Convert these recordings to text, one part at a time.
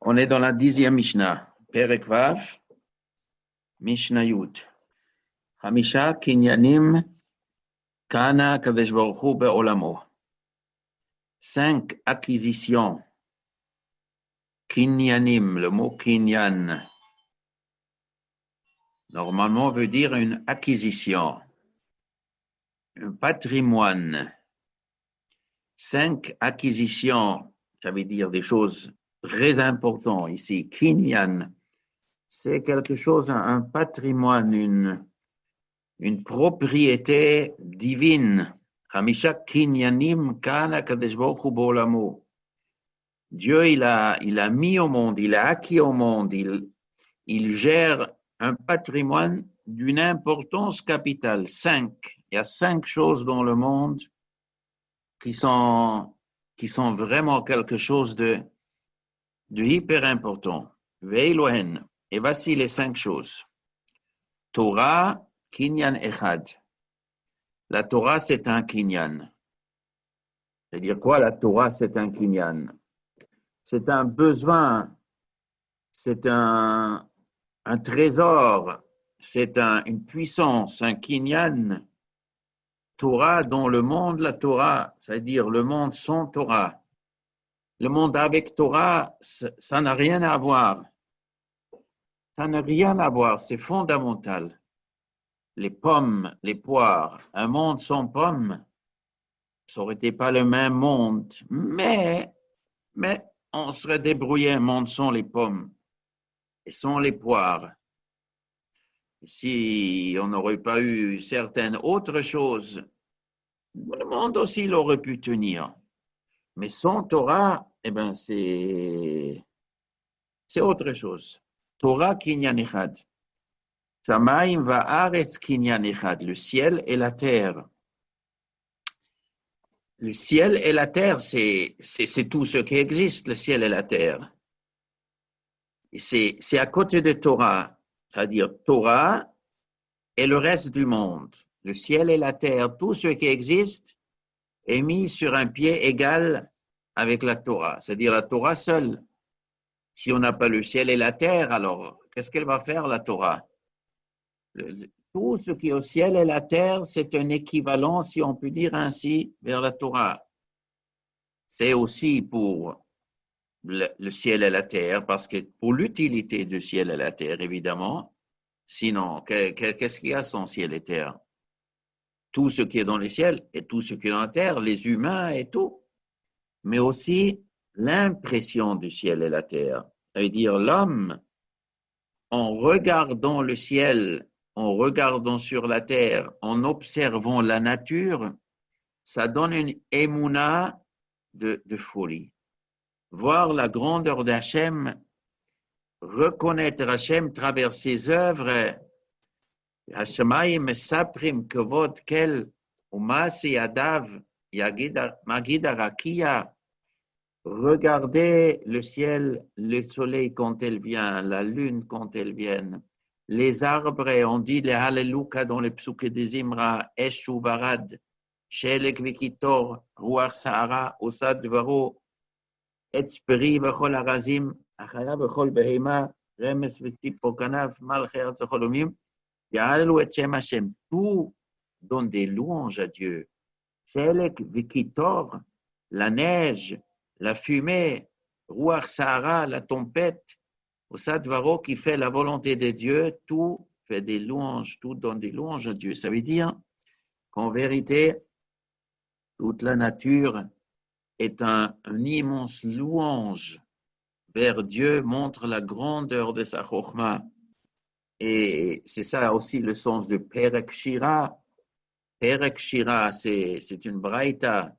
On est dans la 10e Mishnah, Perek Vav, Mishnah Yud. Hamisha kinyanim kana kadesh baruch hu be'olamo. 5 acquisitions. Kinyanim, le mot kinyan, normalement veut dire une acquisition, un patrimoine. 5 acquisitions, ça veut dire des choses très importantes ici. Kinyan, c'est quelque chose, un patrimoine, une propriété divine. Hamisha kinyanim kana kadesh baruch hu be'olamo. Dieu, il a mis au monde, il a acquis au monde, il gère un patrimoine d'une importance capitale. 5. Il y a 5 choses dans le monde qui sont vraiment quelque chose de hyper important. Veilohen. Et voici les 5 choses. Torah, kinyan echad. La Torah, c'est un kinyan. C'est-à-dire quoi, la Torah, c'est un kinyan? C'est un besoin, c'est un trésor, c'est une puissance, un kinyan. Torah dans le monde, la Torah, c'est-à-dire le monde sans Torah. Le monde avec Torah, ça n'a rien à voir. Ça n'a rien à voir, c'est fondamental. Les pommes, les poires, un monde sans pommes, ça n'aurait été pas le même monde, mais on serait débrouillé un monde sans les pommes et sans les poires. Si on n'aurait pas eu certaines autres choses, le monde aussi l'aurait pu tenir. Mais sans Torah, eh ben c'est autre chose. Torah kinyan echad. Shamayim va'aretz kinyan echad. Le ciel et la terre. Le ciel et la terre, c'est tout ce qui existe, le ciel et la terre. Et c'est à côté de Torah, c'est-à-dire Torah et le reste du monde. Le ciel et la terre, tout ce qui existe est mis sur un pied égal avec la Torah, c'est-à-dire la Torah seule. Si on n'a pas le ciel et la terre, alors qu'est-ce qu'elle va faire la Torah? Tout ce qui est au ciel et la terre, c'est un équivalent, si on peut dire ainsi, vers la Torah. C'est aussi pour le ciel et la terre, parce que pour l'utilité du ciel et la terre, évidemment, sinon, qu'est-ce qu'il y a sans ciel et terre? Tout ce qui est dans le ciel et tout ce qui est dans la terre, les humains et tout, mais aussi l'impression du ciel et la terre. Ça veut dire l'homme, en regardant le ciel, en regardant sur la terre, en observant la nature, ça donne une émouna de folie. Voir la grandeur d'Hachem, reconnaître Hachem travers ses œuvres, Hashemayim saprim kavod kel umasi adav magida rakia. Regardez le ciel, le soleil quand elle vient, la lune quand elle vient, les arbres, on dit les Hallelujah dans les psuké des Zimra, Eshu Varad, Shelek Vikitor, Ruach Sahara, Osad Varo, Etzperi Vachol Arazim, Achaya Vachol Behema, Remes Vestipo Kanav, Malcher Zacholomim, Yahalelu et Shem Hashem. Tout donne des louanges à Dieu. Shelek Vikitor, la neige, la fumée, Ruach Sahara, la tempête, Osad Varo qui fait la volonté de Dieu, tout fait des louanges, tout donne des louanges à Dieu. Ça veut dire qu'en vérité, toute la nature est un immense louange vers Dieu, montre la grandeur de sa chokhma. Et c'est ça aussi le sens de Perek Shira. Perek Shira, c'est une braïta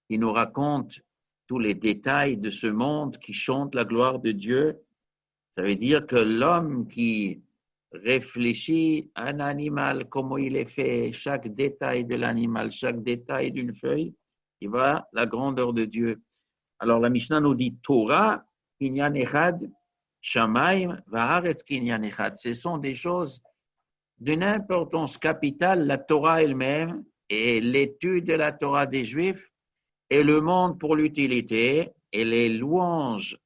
qui nous raconte tous les détails de ce monde, qui chante la gloire de Dieu. Ça veut dire que l'homme qui réfléchit à un animal, comment il est fait, chaque détail de l'animal, chaque détail d'une feuille, il voit la grandeur de Dieu. Alors la Mishnah nous dit Torah, kinyan echad, Shamayim, va'aretz kinyan echad. Ce sont des choses d'une importance capitale, la Torah elle-même et l'étude de la Torah des Juifs et le monde pour l'utilité et les louanges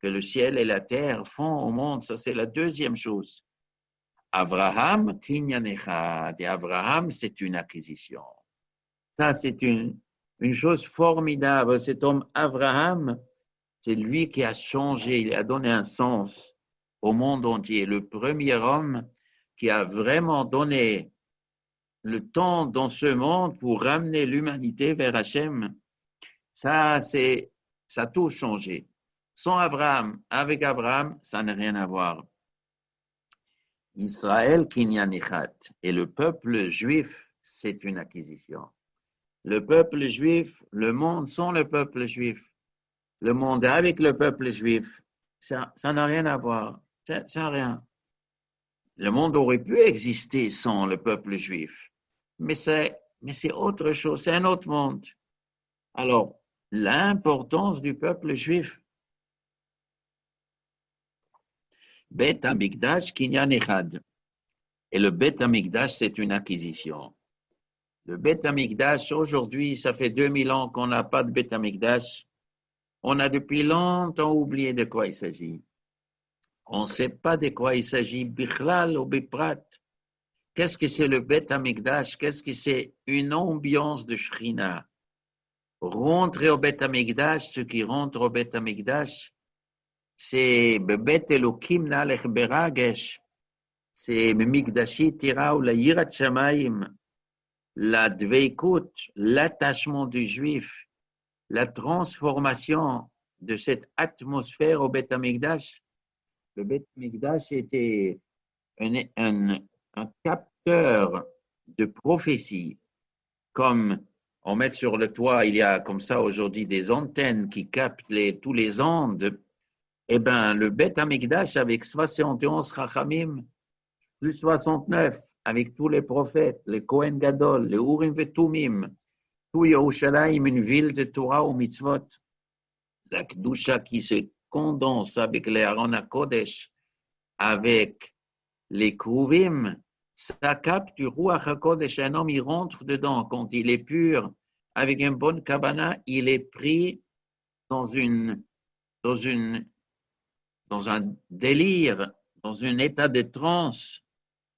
que le ciel et la terre font au monde. Ça, c'est la deuxième chose. Abraham, kinyan echad. Et Abraham, c'est une acquisition. Ça, c'est une chose formidable. Cet homme Abraham, c'est lui qui a changé, il a donné un sens au monde entier. Le premier homme qui a vraiment donné le temps dans ce monde pour ramener l'humanité vers Hachem. Ça a tout changé. Sans Abraham, avec Abraham, ça n'a rien à voir. Israël, kinyan echad. Et le peuple juif, c'est une acquisition. Le peuple juif, le monde sans le peuple juif, le monde avec le peuple juif, ça n'a rien à voir. Ça n'a rien. Le monde aurait pu exister sans le peuple juif, mais c'est autre chose, c'est un autre monde. Alors, l'importance du peuple juif. Bet Hamikdash kinyan echad. Et le Bet Hamikdash, c'est une acquisition. Le Bet Hamikdash, aujourd'hui, ça fait 2000 ans qu'on n'a pas de Bet Hamikdash. On a depuis longtemps oublié de quoi il s'agit. On ne sait pas de quoi il s'agit, Bichlal ou Biprat. Qu'est-ce que c'est le Bet Hamikdash? Qu'est-ce que c'est une ambiance de Shrina? Rentrer au Bet Hamikdash, ceux qui rentrent au Bet Hamikdash, c'est Bet Elokim Nalech Beragesh, c'est Mikdashi Tira ou la Yirat Shamayim, la Dveikut, l'attachement du Juif, la transformation de cette atmosphère au Bet Hamikdash. Le Bet Hamikdash était un capteur de prophétie, comme on met sur le toit, il y a comme ça aujourd'hui des antennes qui captent tous les ondes. Eh bien, le Bet Hamikdash avec 71 Chachamim, plus 69, avec tous les prophètes, les Kohen Gadol, les Urim Vetumim, tout Yerushalayim, une ville de Torah ou mitzvot, la Kedusha qui se condense avec les Aaron HaKodesh, avec les Kruvim, ça capte du Ruach HaKodesh. Un homme, il rentre dedans quand il est pur, avec une bonne kavana, il est pris dans un délire, dans un état de transe,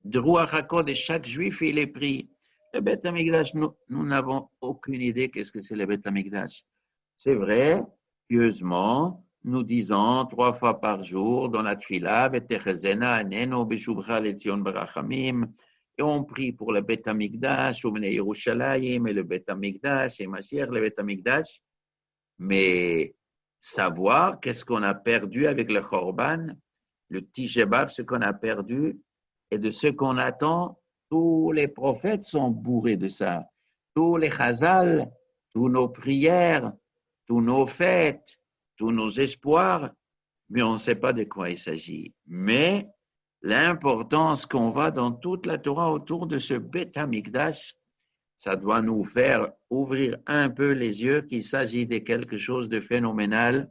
de Ruach HaKodesh. Chaque juif, il est pris. Le Bet HaMikdash, nous n'avons aucune idée qu'est-ce que c'est le Bet HaMikdash. C'est vrai, pieusement, nous disons 3 fois par jour dans la tfila, et on prie pour le Bet HaMikdash, ou Yerushalayim, et le Bet HaMikdash, et Mashiach, le Bet HaMikdash. Mais savoir qu'est-ce qu'on a perdu avec le Korban, le Tisha B'Av, ce qu'on a perdu, et de ce qu'on attend, tous les prophètes sont bourrés de ça. Tous les chazal, tous nos prières, tous nos fêtes, tous nos espoirs, mais on ne sait pas de quoi il s'agit. Mais l'importance qu'on va dans toute la Torah autour de ce Bet HaMikdash, ça doit nous faire ouvrir un peu les yeux qu'il s'agit de quelque chose de phénoménal,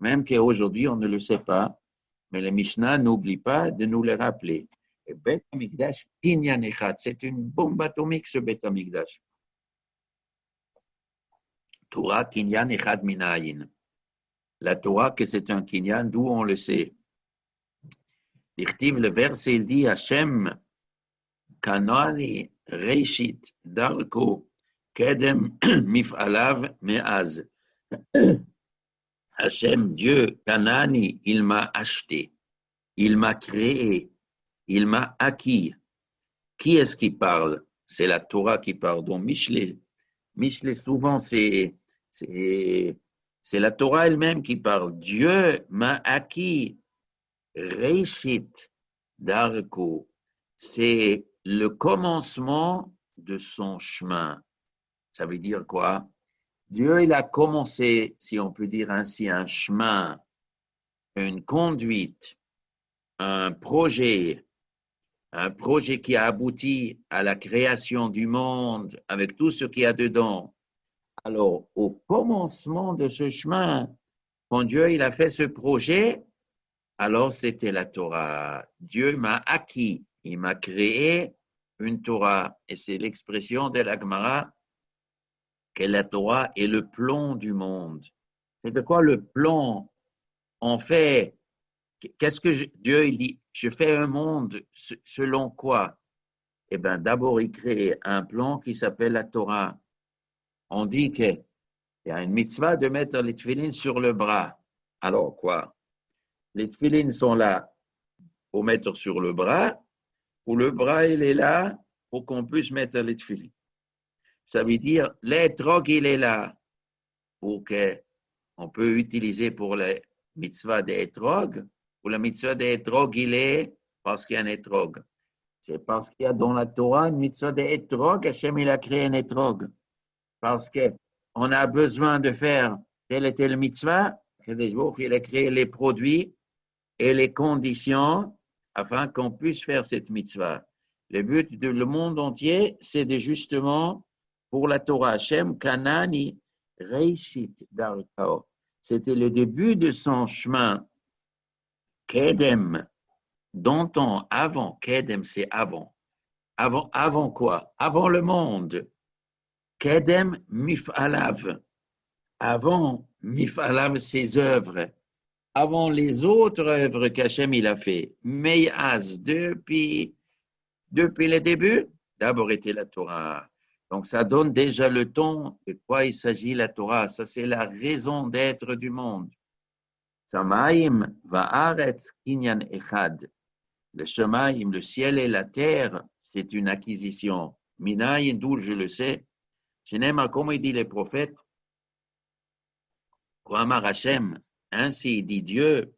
même qu'aujourd'hui on ne le sait pas, mais le Mishnah n'oublie pas de nous le rappeler. Et Bet HaMikdash, kinyan echad, c'est une bombe atomique ce Bet HaMikdash. Torah kinyan echad minayin. La Torah, que c'est un kinyan, d'où on le sait. Le verset, il dit Hashem, kanani reishit darko kedem mif'alav me'az. Hashem, Dieu, Kanani, il m'a acheté, il m'a créé, il m'a acquis. Qui est-ce qui parle? C'est la Torah qui parle. Donc, Michelet souvent, c'est la Torah elle-même qui parle. Dieu m'a acquis. Reishit Darko, c'est le commencement de son chemin. Ça veut dire quoi? Dieu, il a commencé, si on peut dire ainsi, un chemin, une conduite, un projet qui a abouti à la création du monde avec tout ce qu'il y a dedans. Alors, au commencement de ce chemin, quand Dieu il a fait ce projet, alors c'était la Torah. Dieu m'a acquis, il m'a créé une Torah. Et c'est l'expression de la Gemara que la Torah est le plan du monde. C'est de quoi le plan on fait, qu'est-ce que Dieu il dit, je fais un monde selon quoi? Eh bien, d'abord, il crée un plan qui s'appelle la Torah. On dit qu'il y a une mitzvah de mettre les tefilines sur le bras. Alors quoi? Les tefilines sont là pour mettre sur le bras, ou le bras, il est là pour qu'on puisse mettre les tefilines. Ça veut dire, l'étrog, il est là pour qu'on peut utiliser pour la mitzvah d'étrog, ou la mitzvah d'étrog, il est parce qu'il y a un étrog. C'est parce qu'il y a dans la Torah une mitzvah d'étrog, Hachem, il a créé un étrog. Parce qu'on a besoin de faire telle et telle mitzvah, il a créé les produits et les conditions afin qu'on puisse faire cette mitzvah. Le but du monde entier, c'est de justement, pour la Torah, Hashem, Kanani, Reishit Darkao. C'était le début de son chemin. Kedem, dont on, avant, Kedem, c'est avant. Avant quoi? Avant le monde. Kedem Mif'alav. Avant Mif'alav, ses œuvres. Avant les autres œuvres qu'Hachem il a fait. Meyaz, depuis le début, d'abord était la Torah. Donc ça donne déjà le ton de quoi il s'agit la Torah. Ça c'est la raison d'être du monde. Shamaim va'aretz kinyan echad. Le Shamaim, le ciel et la terre, c'est une acquisition. Minayin, d'où je le sais. Shenema, comme il dit les prophètes, Kohamar Hashem, ainsi dit Dieu,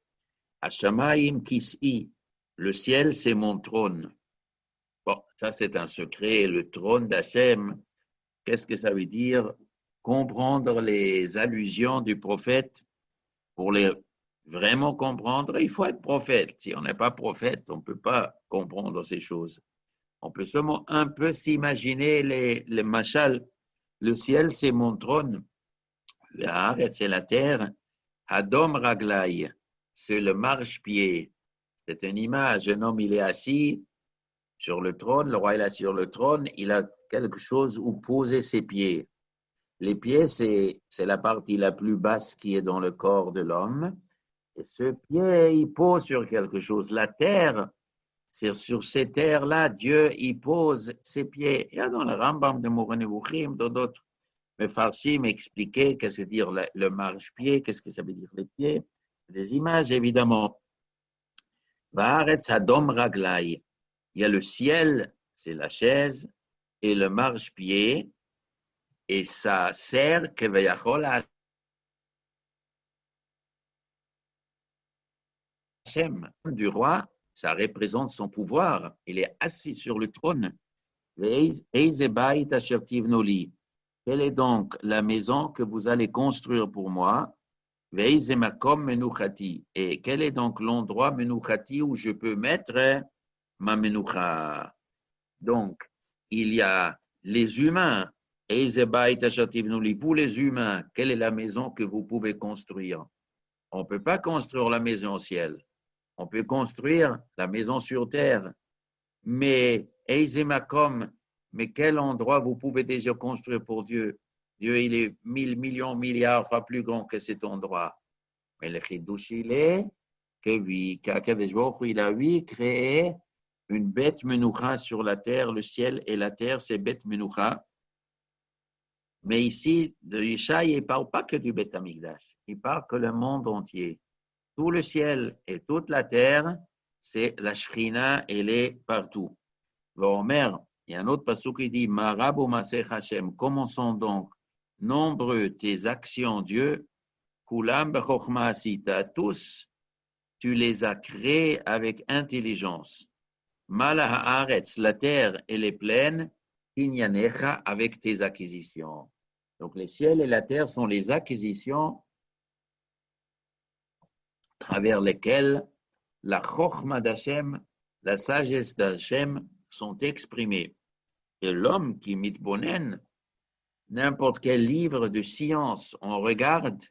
Hashamaim kis'i, le ciel c'est mon trône. Bon, ça c'est un secret, le trône d'Hachem. Qu'est-ce que ça veut dire? Comprendre les allusions du prophète. Pour les vraiment comprendre, il faut être prophète. Si on n'est pas prophète, on ne peut pas comprendre ces choses. On peut seulement un peu s'imaginer les machal. Le ciel, c'est mon trône. Le haaret, c'est la terre. Hadom raglai, c'est le marchepied. C'est une image. Un homme, il est assis sur le trône. Le roi, il est sur le trône. Il a quelque chose où poser ses pieds. Les pieds, c'est la partie la plus basse qui est dans le corps de l'homme. Et ce pied, il pose sur quelque chose. La terre, c'est sur ces terres-là, Dieu, il pose ses pieds. Il y a dans le Rambam de Moreh Nevuchim, dans d'autres Mefarshim expliquer qu'est-ce que veut dire le marche-pied, qu'est-ce que ça veut dire les pieds. Des images, évidemment. Va'aretz hadom raglai. Il y a le ciel, c'est la chaise, et le marche-pied, et ça sert que Hachem du roi, ça représente son pouvoir. Il est assis sur le trône. Quelle est donc la maison que vous allez construire pour moi? Et quel est donc l'endroit menuchati où je peux mettre ma menucha? Donc, il y a les humains. Vous les humains, quelle est la maison que vous pouvez construire? On ne peut pas construire la maison au ciel. On peut construire la maison sur terre. Mais mais quel endroit vous pouvez déjà construire pour Dieu? Dieu, il est 1000 millions, milliards fois plus grand que cet endroit. Mais le chidouche, il est que oui, qu'Akadosh Baruch Hu, il a créé une bête menoucha sur la terre, le ciel et la terre, c'est bête menoucha. Mais ici, de Yeshaï, il ne parle pas que du Beth Amikdash, il parle que le monde entier. Tout le ciel et toute la terre, c'est la Shrina, elle est partout. Omer, il y a un autre passage qui dit Marabu Masech Hashem, comment sont donc nombreux tes actions, Dieu, Kulam Bechokma Asita, tous, tu les as créés avec intelligence. Mala Haaretz, la terre, elle est pleine, Inyanecha, avec tes acquisitions. Donc les ciels et la terre sont les acquisitions à travers lesquelles la Chochma d'Hachem, la sagesse d'Hachem sont exprimées. Et l'homme qui mitbonen, n'importe quel livre de science, on regarde,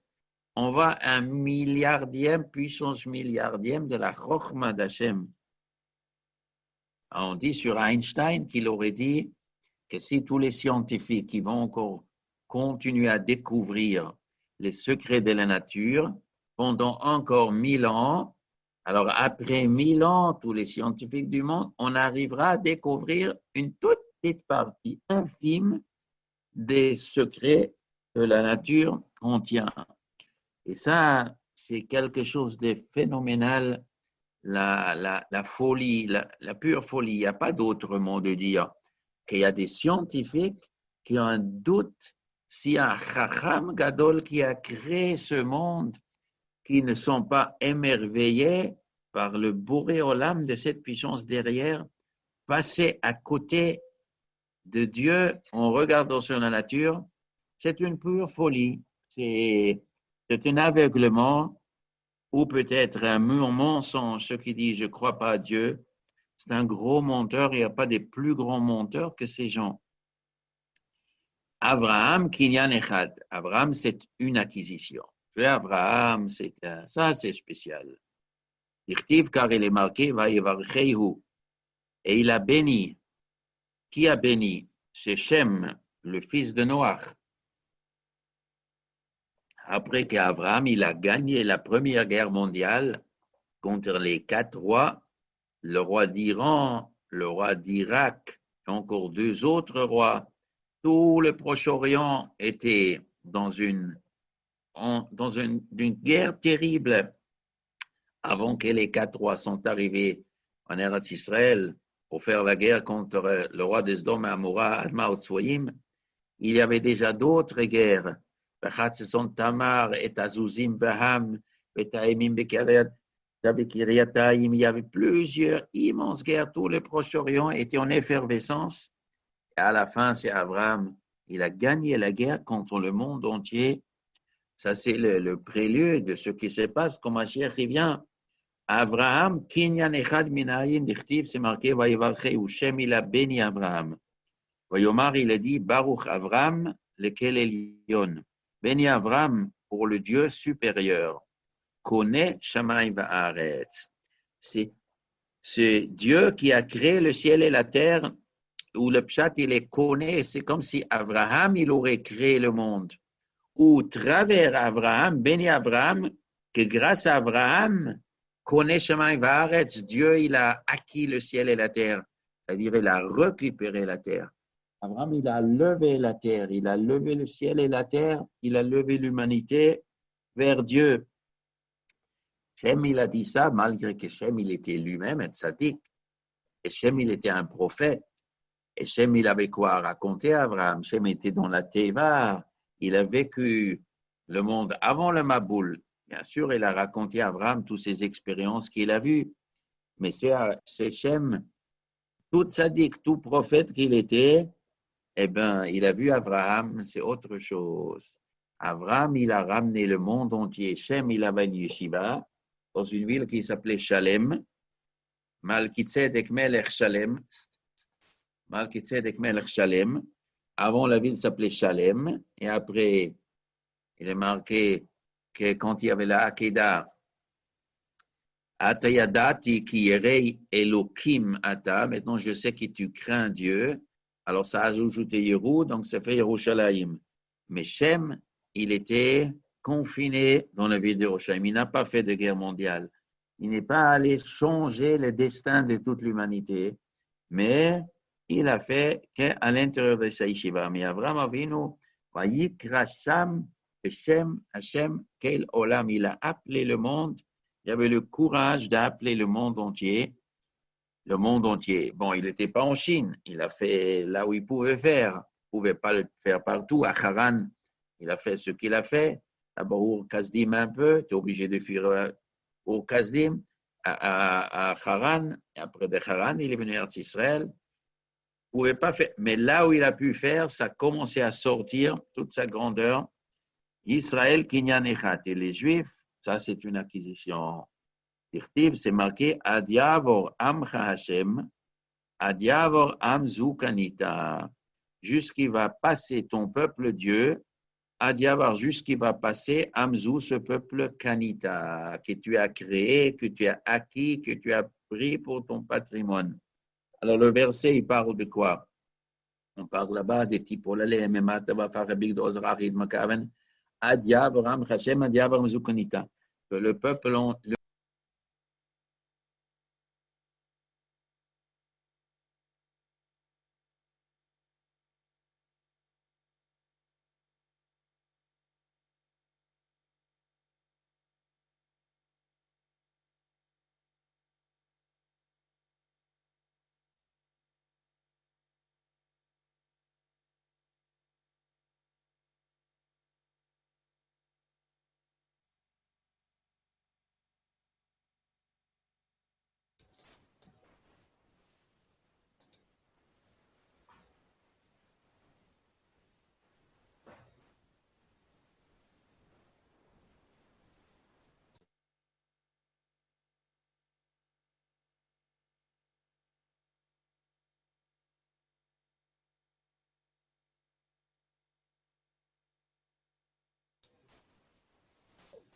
on va à un milliardième, puissance milliardième de la Chochma d'Hachem. On dit sur Einstein qu'il aurait dit que si tous les scientifiques qui vont encore continuer à découvrir les secrets de la nature, pendant encore 1000 ans. Alors, après 1000 ans, tous les scientifiques du monde, on arrivera à découvrir une toute petite partie infime des secrets que la nature contient. Et ça, c'est quelque chose de phénoménal, la folie, la pure folie. Il n'y a pas d'autre mot de dire qu'il y a des scientifiques qui ont un doute si un Chacham Gadol qui a créé ce monde, qui ne sont pas émerveillés par le Boré Olam de cette puissance derrière, passer à côté de Dieu en regardant sur la nature, c'est une pure folie. C'est un aveuglement ou peut-être un mur mensonge. Ceux qui disent je ne crois pas à Dieu, c'est un gros menteur. Il n'y a pas de plus grands menteurs que ces gens. Abraham, Kinyan Echad. Abraham, c'est une acquisition. Abraham, ça c'est spécial. Irtiv, car il est marqué, Vayevarchehu. Et il a béni. Qui a béni? C'est Shem, le fils de Noach. Après qu'Abraham, il a gagné la Première Guerre mondiale contre les 4 rois, le roi d'Iran, le roi d'Irak, et encore 2 autres rois. Tout le Proche-Orient était dans une guerre terrible avant que les 4 rois sont arrivés en Eretz Israël pour faire la guerre contre le roi des Sdom et Amora, Adma Otsvoyim. Il y avait déjà d'autres guerres. Tamar et Azuzim Baham, et Taïmim Bekariat, il y avait plusieurs immenses guerres. Tout le Proche-Orient était en effervescence. Et à la fin, c'est Abraham. Il a gagné la guerre contre le monde entier. Ça, c'est le prélude de ce qui se passe quand Mashiach vient. Abraham, Kinyan Echad Minayin, Dichtiv, c'est marqué, Vayevarche, ou Shem, il a béni Abraham. Vayomar, il a dit, Baruch Abraham, lequel Elion. Béni Abraham pour le Dieu supérieur. Connaît Shammai Va'aretz. C'est Dieu qui a créé le ciel et la terre, où le pshat, il les connaît. C'est comme si Abraham, il aurait créé le monde. Ou travers Abraham, béni Abraham, que grâce à Abraham, connaît Shammai Va'aretz. Dieu, il a acquis le ciel et la terre. C'est-à-dire, il a récupéré la terre. Abraham, il a levé la terre, il a levé le ciel et la terre, il a levé l'humanité vers Dieu. Shem, il a dit ça malgré que Shem, il était lui-même un tzaddik. Et Shem, il était un prophète. Et Shem, il avait quoi à raconter à Abraham? Shem était dans la Teva. Il a vécu le monde avant le Maboul. Bien sûr, il a raconté à Abraham toutes ses expériences qu'il a vues. Mais c'est Shem, tout tzaddik, tout prophète qu'il était, eh bien, il a vu Abraham, c'est autre chose. Abraham, il a ramené le monde entier. Shem, il avait une yeshiva dans une ville qui s'appelait Shalem. Malkitzedek Melech Shalem. Malkitzedek Melech Shalem. Avant, la ville s'appelait Shalem. Et après, il est marqué que quand il y avait la Hakeda, Atayadati ki yerei Elokim ata. Maintenant, je sais que tu crains Dieu. Alors, ça a ajouté Yerou, donc ça fait Yerushalayim. Mais Shem, il était confiné dans la ville de Yerushalayim. Il n'a pas fait de guerre mondiale. Il n'est pas allé changer le destin de toute l'humanité, mais il a fait qu'à l'intérieur de sa yeshiva. Mais Abraham Avinu, Vayikra Sham, Shem, Hashem, Kel Olam, il a appelé le monde. Il avait le courage d'appeler le monde entier. Le monde entier. Bon, il n'était pas en Chine. Il a fait là où il pouvait faire. Il ne pouvait pas le faire partout. À Haran, il a fait ce qu'il a fait. D'abord, au Kasdim un peu. Tu es obligé de fuir au Kasdim, à Haran. Et après de Haran, il est venu à Israël. Il ne pouvait pas faire. Mais là où il a pu faire, ça a commencé à sortir toute sa grandeur. Israël, Kinyan Echat. Et les Juifs, ça, c'est une acquisition. C'est marqué Adiavor Amcha Hashem, Adiavor Amzu Kanita. Jusqu'il va passer ton peuple Dieu, Adiavor, jusqu'il va passer Amzu, ce peuple Kanita, que tu as créé, que tu as acquis, que tu as pris pour ton patrimoine. Alors le verset, il parle de quoi? On parle là-bas des Tipolale, Memata, Farabik, Dozrachid, Makaven, Adiavor Amcha Hashem, Adiavor Amzu Kanita. que le peuple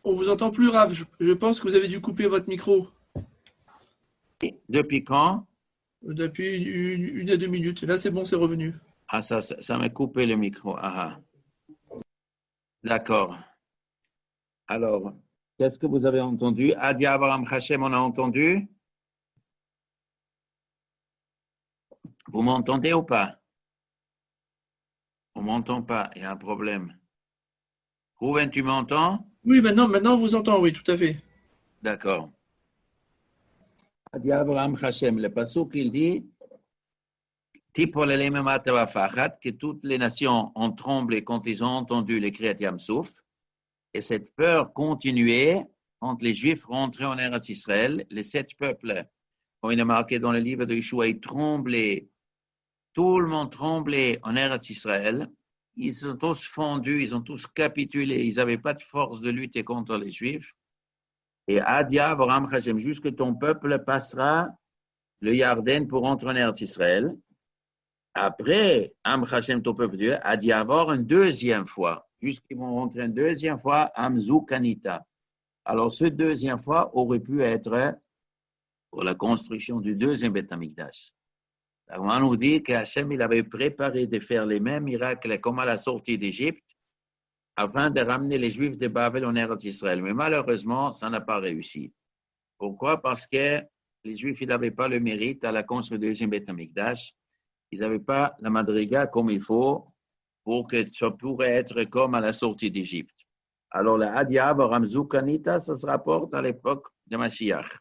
On vous entend plus, Rav. Je pense que vous avez dû couper votre micro depuis quand? depuis une à 2 minutes. Là, c'est bon, c'est revenu. Ah, ça m'a coupé le micro. Ah, ah. D'accord. Alors, qu'est-ce que vous avez entendu? Adi Abraham Hashem, on a entendu? Vous m'entendez ou pas? On m'entend pas, il y a un problème. Rouven, tu m'entends? Oui, maintenant, on vous entend, oui, tout à fait. D'accord. Adi Abraham Hashem, le passouk, il dit que toutes les nations ont tremblé quand ils ont entendu les cris de Yamsouf, et cette peur continuait quand les Juifs rentraient en Eretz Israël. Les 7 peuples, comme il est marqué dans le livre de Yeshua, ils tremblaient, tout le monde tremblait en Eretz Israël. Ils sont tous fondus, ils ont tous capitulé, ils n'avaient pas de force de lutter contre les Juifs. Et Adia, Abraham, Hashem, jusque ton peuple passera le Yarden pour rentrer en Eretz Israël. Après, Am Hashem, ton peuple Dieu, a dit avoir une deuxième fois, jusqu'ils vont rentrer une deuxième fois, Amzou Kanita. Alors, ce deuxième fois aurait pu être pour la construction du deuxième Beth Amikdash. On nous dit qu'Hachem, il avait préparé de faire les mêmes miracles comme à la sortie d'Égypte, afin de ramener les Juifs de Babel en Eretz Israël. Mais malheureusement, ça n'a pas réussi. Pourquoi? Parce que les Juifs, ils n'avaient pas le mérite à la construction du deuxième Beth Amikdash. Ils n'avaient pas la madriga comme il faut pour que ça pourrait être comme à la sortie d'Égypte. Alors, la Hadiab, Ramzou Kanita, ça se rapporte à l'époque de Mashiach.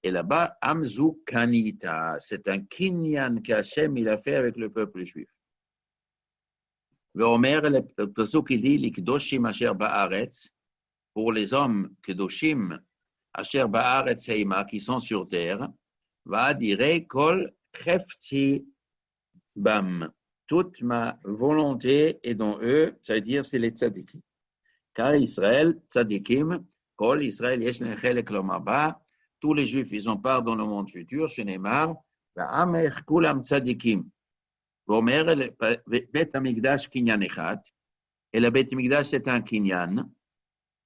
Et là-bas, Amzou Kanita, c'est un kinyan qu'Hachem il a fait avec le peuple juif. Veomer, le pasuk qui dit, l'ikdoshim asher ba'aretz, pour les hommes kedoshim asher ba'aretz heima, qui sont sur terre, va dire kol chefti bam. Toute ma volonté est dans eux, ça veut dire c'est les tzadikim. Car Israël, tzadikim, kol Israël, yesh chelek lomaba, tous les juifs, ils ont part dans le monde futur, chez Neymar, va'amech kulam tzadikim. Vomer, le Bet Amigdash kinyan echat, et le Bet Amigdash c'est un kinyan,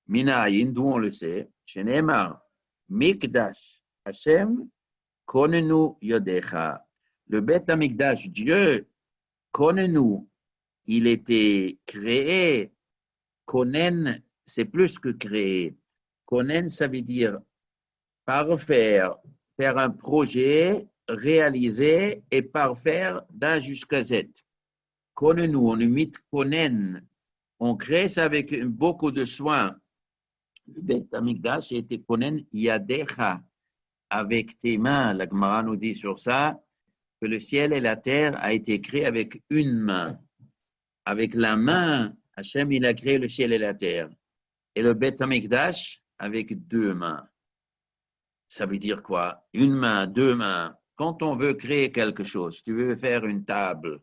minayin, d'où on le sait, chez Neymar, mikdash, Hashem, konenu yodecha. Le Bet Amigdash, Dieu, konenu, il était créé. Konen, c'est plus que créer. Konen, ça veut dire parfaire, faire un projet, réaliser et parfaire d'A jusqu'à Z. Konenu, on imite Konen. On crée ça avec beaucoup de soin. Le Beth Amikdash était Konen Yadecha, avec tes mains. La Gemara nous dit sur ça que le ciel et la terre a été créé avec une main. Avec la main, Hachem, il a créé le ciel et la terre. Et le Beth Amikdash avec 2 mains. Ça veut dire quoi? Une main, 2 mains. Quand on veut créer quelque chose, tu veux faire une table,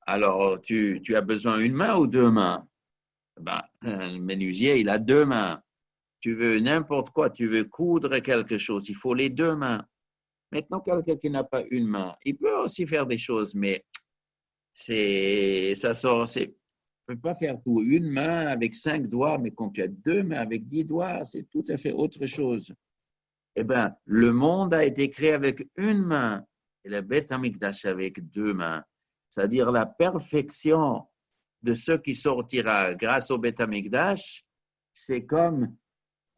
alors tu as besoin d'une main ou 2 mains? Ben, le menuisier, il a 2 mains. Tu veux n'importe quoi, tu veux coudre quelque chose, il faut les 2 mains. Maintenant, quelqu'un qui n'a pas une main, il peut aussi faire des choses, mais ça sort, tu ne peux pas faire tout. Une main avec 5 doigts, mais quand tu as 2 mains avec 10 doigts, c'est tout à fait autre chose. Eh bien, le monde a été créé avec une main et le Beth Amikdash avec 2 mains. C'est-à-dire la perfection de ce qui sortira grâce au Beth Amikdash, c'est comme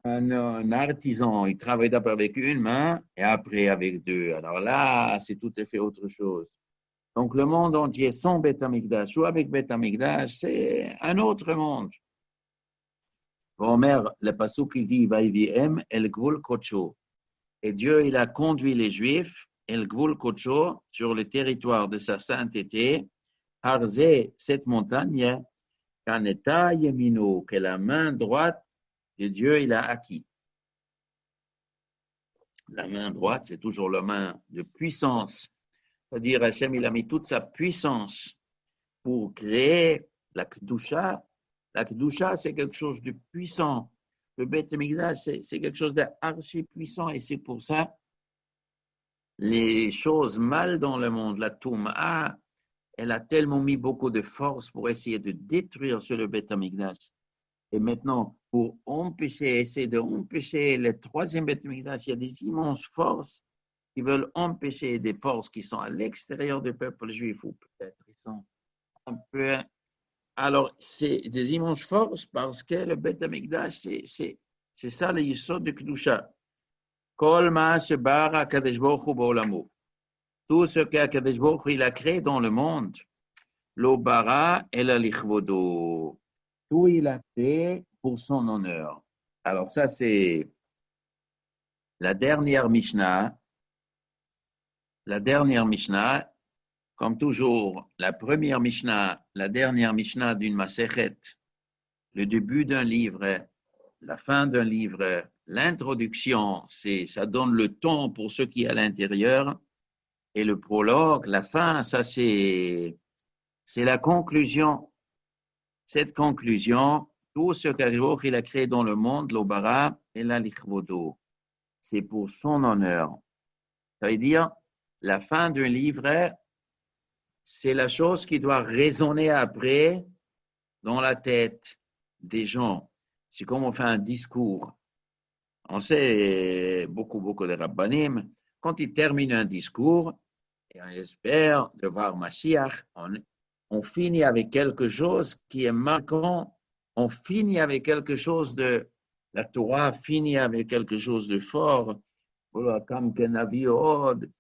un artisan, il travaille d'abord avec une main et après avec deux. Alors là, c'est tout à fait autre chose. Donc, le monde entier sans Beth Amikdash ou avec Beth Amikdash, c'est un autre monde. Omer, le pasuk il dit, Vaiviem el gvul kocho. Et Dieu, il a conduit les Juifs, el gvul kocho, sur le territoire de sa sainteté, Harzé, cette montagne, Kaneta Yemino, que la main droite de Dieu, il a acquis. La main droite, c'est toujours la main de puissance. C'est-à-dire, Hachem, il a mis toute sa puissance pour créer la Kedusha. La Kedusha, c'est quelque chose de puissant. Le Beth Amikdash, c'est quelque chose d'archi puissant. Et c'est pour ça, les choses mal dans le monde, la Touma, elle a tellement mis beaucoup de force pour essayer de détruire sur le Beth Amikdash. Et maintenant, pour empêcher, essayer d'empêcher le troisième Beth Amikdash, il y a des immenses forces qui veulent empêcher des forces qui sont à l'extérieur du peuple juif, ou peut-être ils sont un peu. Alors, c'est des immenses forces parce que le Beth Amikdash, c'est ça le yisod de Kedusha. Kol ma shebara Kadesh Baruch Hu ba'olamo. Tout ce qu'Akadosh Baruch Hu il a créé dans le monde, lo bara ela lichvodo. Tout il a créé pour son honneur. Alors ça, c'est la dernière Mishnah. La dernière Mishnah, comme toujours, la première Mishnah, la dernière Mishnah d'une Masechet, le début d'un livre, la fin d'un livre, l'introduction, ça donne le ton pour ce qui est à l'intérieur, et le prologue, la fin, ça c'est la conclusion. Cette conclusion, tout ce qu'il a créé dans le monde, l'Obara et la Lichvodo, c'est pour son honneur. Ça veut dire, la fin d'un livre, c'est la chose qui doit résonner après dans la tête des gens. C'est comme on fait un discours. On sait, beaucoup de rabbanim, quand ils terminent un discours, et on espère de voir Mashiach, on finit avec quelque chose qui est marquant, on finit avec quelque chose de, la Torah finit avec quelque chose de fort, comme Kenavi Od,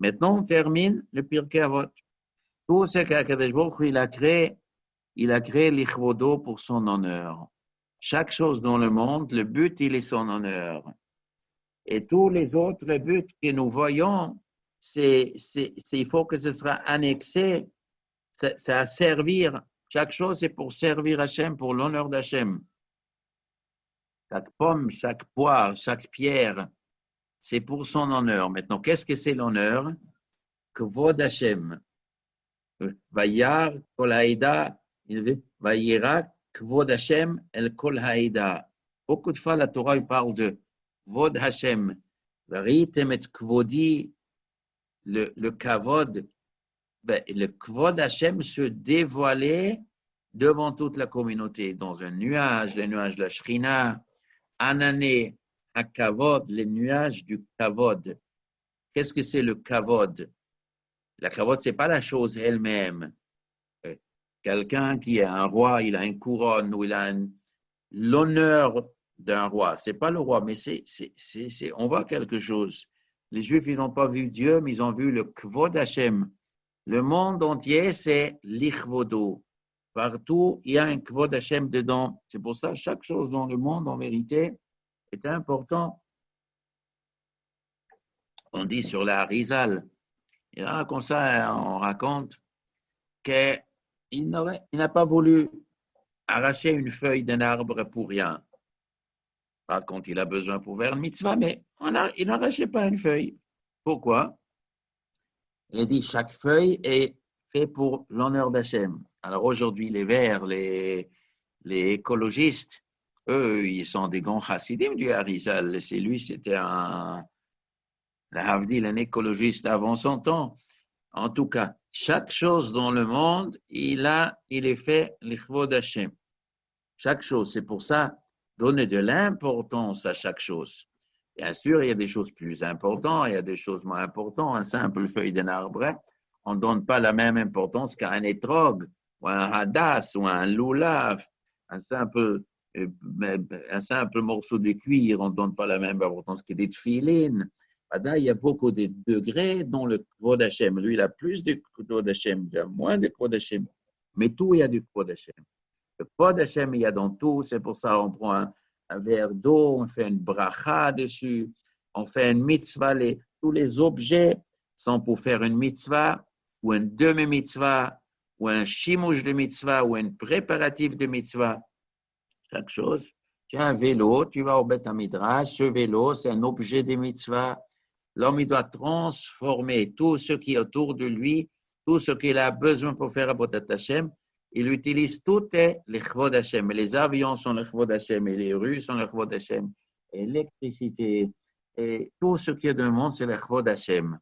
Maintenant, on termine le Pirkei Avot. Tout ce qu'Akadosh Baruch Hu il a créé l'Ichvodo pour son honneur. Chaque chose dans le monde, le but, il est son honneur. Et tous les autres buts que nous voyons, il faut que ce soit annexé, c'est à servir. Chaque chose, c'est pour servir Hachem, pour l'honneur d'Hachem. Chaque pomme, chaque poire, chaque pierre, c'est pour son honneur. Maintenant, qu'est-ce que c'est l'honneur? Kvod Hashem. Vayar kol haïda, vayira Kvod Hashem el kol haïda. Beaucoup de fois, la Torah parle de Kvod Hashem. Varitem et Kvodi, le Kavod. Le Kvod Hashem se dévoilait devant toute la communauté, dans un nuage, le nuage de la Shrina, Anané, à Kavod, les nuages du Kavod. Qu'est-ce que c'est le Kavod? La Kavod, ce n'est pas la chose elle-même. Quelqu'un qui est un roi, il a une couronne ou il a l'honneur d'un roi. Ce n'est pas le roi, mais on voit quelque chose. Les Juifs, ils n'ont pas vu Dieu, mais ils ont vu le Kvod Hashem. Le monde entier, c'est l'Ichvodo. Partout, il y a un Kvod Hashem dedans. C'est pour ça que chaque chose dans le monde, en vérité, est important. On dit sur la Harizal, et là, comme ça, on raconte qu'il n'a pas voulu arracher une feuille d'un arbre pour rien. Pas quand il a besoin pour faire une mitzvah, mais il n'arrachait pas une feuille. Pourquoi? Il dit chaque feuille est faite pour l'honneur d'Hachem. Alors aujourd'hui, les Verts, les écologistes, eux, ils sont des grands chassidim du Harizal. C'est lui, c'était un écologiste avant son temps. En tout cas, chaque chose dans le monde, il est fait l'Ichvod Hashem. Chaque chose, c'est pour ça, donner de l'importance à chaque chose. Bien sûr, il y a des choses plus importantes, il y a des choses moins importantes. Un simple feuille d'un arbre, on ne donne pas la même importance qu'à un étrog, ou un hadas, ou un loulav. un simple, un simple morceau de cuir, on ne donne pas la même importance que des tefilines. Il y a beaucoup de degrés dans le Kvod Hashem. Lui, il a plus de Kvod Hashem, il a moins de Kvod Hashem. Mais tout, il y a du Kvod Hashem. Le Kvod Hashem, il y a dans tout. C'est pour ça qu'on prend un verre d'eau, on fait une bracha dessus, on fait une mitzvah. Tous les objets sont pour faire une mitzvah ou une demi-mitzvah ou un chimouche de mitzvah ou un préparatif de mitzvah. Chaque chose. Tu as un vélo, tu vas au Beth Midrash, ce vélo, c'est un objet de mitzvah. L'homme, il doit transformer tout ce qui est autour de lui, tout ce qu'il a besoin pour faire Avodat Hashem. Il utilise tout les Chvod Hashem. Les avions sont les Chvod Hashem, et les rues sont les Chvod Hashem, et l'électricité, et tout ce qui est dans le monde, c'est les Chvod Hashem.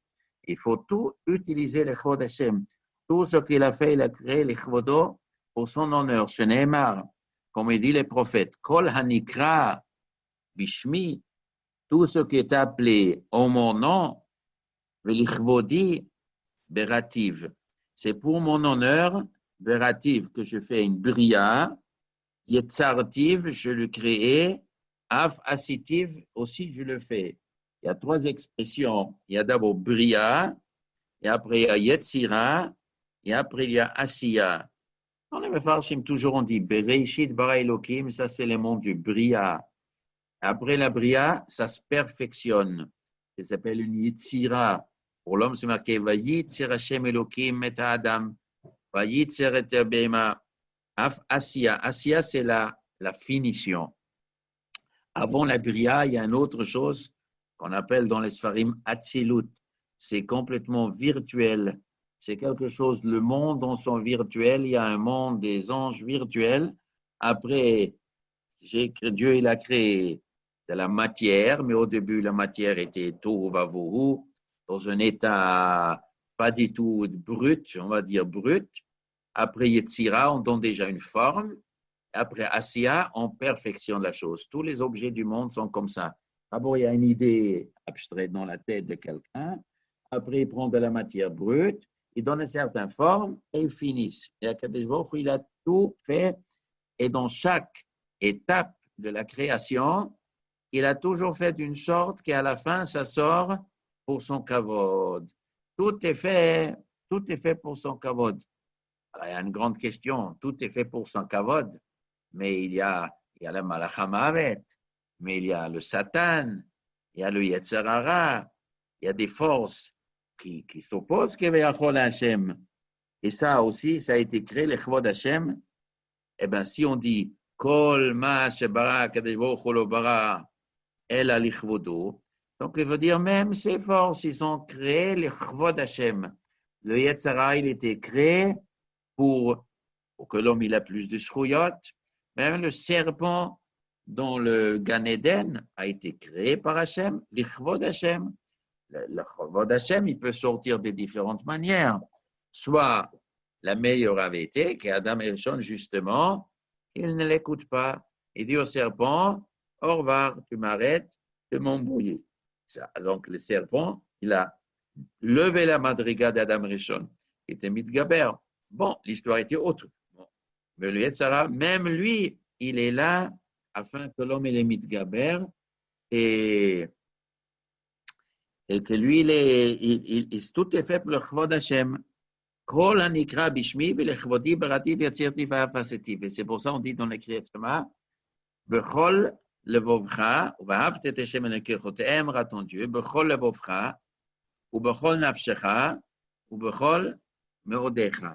Il faut tout utiliser les Chvod Hashem. Tout ce qu'il a fait, il a créé les Chvodo pour son honneur. Ce n'est pas, comme il dit les prophètes, Kol Hanikra Bishmi, tout ce qui est appelé en mon nom, Velichvodi Berativ, c'est pour mon honneur, Berativ, que je fais une bria, Yetzartiv, je le crée, Af Asitiv, aussi je le fais. Il y a trois expressions. Il y a d'abord bria, et après il y a Yetzira, et après il y a Asiya. Dans les Mefarshim, toujours on dit Bereishit bara Elokim, ça c'est le monde du bria. Après la bria, ça se perfectionne. Ça s'appelle une yitzira. Pour l'homme, c'est marqué Vayitzir Hashem Elokim et Adam. Vayitzir et Behema. Asiya. Asiya, c'est la finition. Avant la bria, il y a une autre chose qu'on appelle dans les Sfarim Atzilut. C'est complètement virtuel. C'est quelque chose, le monde dans son virtuel. Il y a un monde des anges virtuels. Après, Dieu, il a créé de la matière, mais au début, la matière était tohu vavohu, dans un état pas du tout brut, on va dire brut. Après Yetzira, on donne déjà une forme. Après Asiya, on perfectionne la chose. Tous les objets du monde sont comme ça. D'abord, il y a une idée abstraite dans la tête de quelqu'un. Après, il prend de la matière brute, il donne une certaine forme et il finit. Et Akadosh Baruch Hu, il a tout fait. Et dans chaque étape de la création, il a toujours fait d'une sorte qu'à la fin, ça sort pour son kavod. Tout est fait pour son kavod. Alors, il y a une grande question. Tout est fait pour son kavod, mais il y a le malach hamavet, mais il y a le Satan, il y a le Yetzer Hara, il y a des forces qui s'opposent à Hashem. Et ça aussi, ça a été créé, le Chvod Hashem. Eh bien, si on dit Kol ma shebara kadosh baruch hu lo bara ela lichvodo, donc il veut dire même ces forces, ils ont créé le Chvod Hashem. Le Yetzer Hara, il était créé pour que l'homme il a plus de shrouyot. Même le serpent dans le Gan Eden a été créé par Hashem, le Chvod Hashem. Le Chvod Hashem, il peut sortir de différentes manières. Soit la meilleure avait été qu'Adam et Rishon, justement, il ne l'écoute pas. Il dit au serpent, au revoir, tu m'arrêtes de m'embrouiller. Donc le serpent, il a levé la madriga d'Adam Rishon, qui était Mitgaber. Bon, l'histoire était autre. Bon. Mais le Yetzer Hara, même lui, il est là afin que l'homme ait Mitgaber et que lui, tout est fait pour le Chvod Hashem. Kol hanikra bishmi velechvodi berativ yatzirti va'afaseti. Et c'est pour ça qu'on dit dans l'écrit Shema, bechol levovcha, uvahavt et Hashem Elokecha, t'aimeras ton Dieu, bechol levovcha, ubechol nafshecha, ubechol meodecha.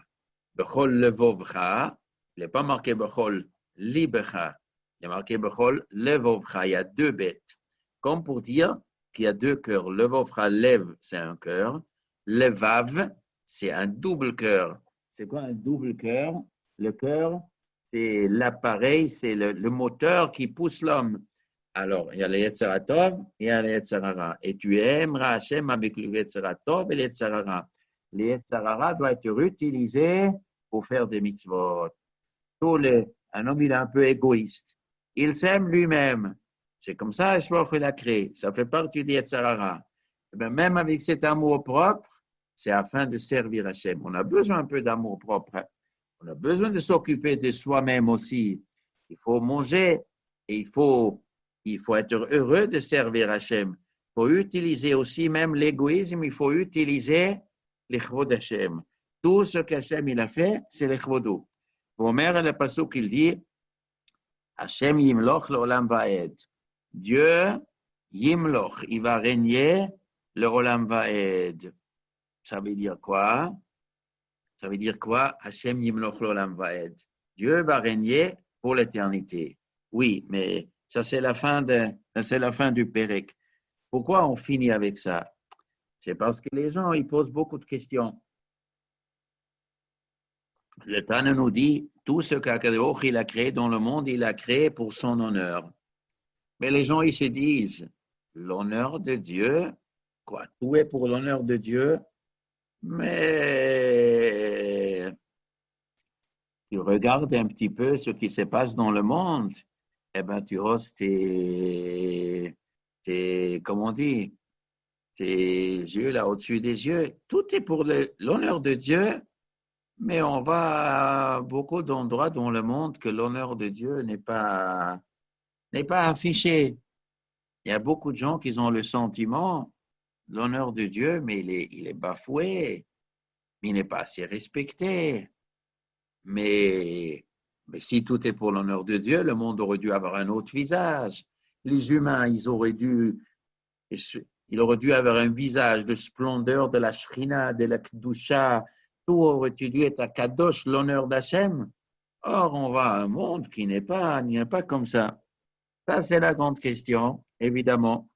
Bechol levovcha, il n'est pas marqué bechol libecha, il est marqué bechol levovcha. Il y a deux bêtes. Comme pour dire qu'il y a deux cœurs. Levovcha, lève, c'est un cœur. Levav, c'est un double cœur. C'est quoi un double cœur? Le cœur, c'est l'appareil, c'est le moteur qui pousse l'homme. Alors, il y a le Yetzer Tov, il y a le Yetzer Hara. Et tu aimeras Hashem avec le Yetzer Tov et le Yetzer Hara. Le Yetzer Hara doit être utilisé pour faire des mitzvot. Un homme, il est un peu égoïste. Il s'aime lui-même. C'est comme ça, je l'a créé. Ça fait partie du Yetzer Hara. Même avec cet amour propre, c'est afin de servir Hashem. On a besoin un peu d'amour propre. On a besoin de s'occuper de soi-même aussi. il faut manger, et il faut être heureux de servir Hachem. Il faut utiliser aussi même l'égoïsme, il faut utiliser l'Echvod Hachem. Tout ce qu'Hachem il a fait, c'est l'Echvodo. Omer, le pasuk, il dit, Hachem yimloch l'olam vaed. Dieu yimloch, il va régner le olam vaed. Ça veut dire quoi? Ça veut dire quoi? Hachem yimloch l'olam vaed. Dieu va régner pour l'éternité. Oui, mais ça c'est la fin du Pérec. Pourquoi on finit avec ça? C'est parce que les gens ils posent beaucoup de questions. Le Tana nous dit tout ce qu'Akadosh il a créé dans le monde, il a créé pour son honneur. Mais les gens ils se disent l'honneur de Dieu, quoi? Tout est pour l'honneur de Dieu, mais tu regardes un petit peu ce qui se passe dans le monde, eh ben tu hausses comment on dit, tes yeux là au-dessus des yeux. Tout est pour l'honneur de Dieu, mais on va à beaucoup d'endroits dans le monde que l'honneur de Dieu n'est pas affiché. Il y a beaucoup de gens qui ont le sentiment, l'honneur de Dieu, mais il est bafoué, il n'est pas assez respecté. Mais si tout est pour l'honneur de Dieu, le monde aurait dû avoir un autre visage. Les humains, il aurait dû avoir un visage de splendeur de la Shrina, de la Kedusha. Tout aurait dû être à Kadosh, l'honneur d'Hachem. Or, on va à un monde qui n'est pas comme ça. Ça, c'est la grande question, évidemment.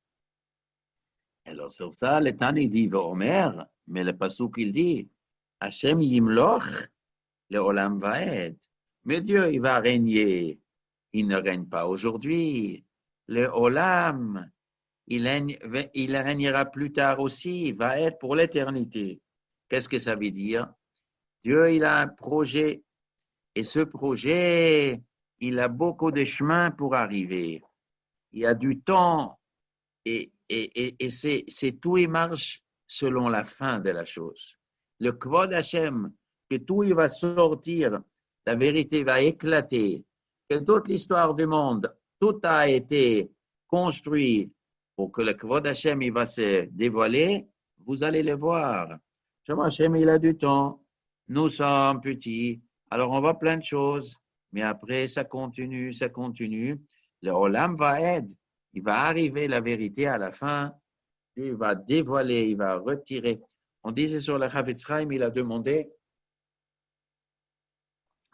Alors, sur ça, le Tani dit Omer, mais le pasuk il dit Hachem yimloch, le olam vaed. Mais Dieu, il va régner. Il ne règne pas aujourd'hui. Le olam, il régnera plus tard aussi. Il va être pour l'éternité. Qu'est-ce que ça veut dire? Dieu, il a un projet. Et ce projet, il a beaucoup de chemins pour arriver. Il y a du temps. Et c'est tout, il marche selon la fin de la chose. Le Kvod Hashem, que tout il va sortir, la vérité va éclater, que toute l'histoire du monde, tout a été construit pour que le Kvod Hashem il va se dévoiler, vous allez le voir. Hashem, il a du temps, nous sommes petits, alors on voit plein de choses, mais après ça continue. Le Olam va aider. Il va arriver la vérité à la fin, il va dévoiler, il va retirer. On disait sur le Chavetz Chaim, il a demandé,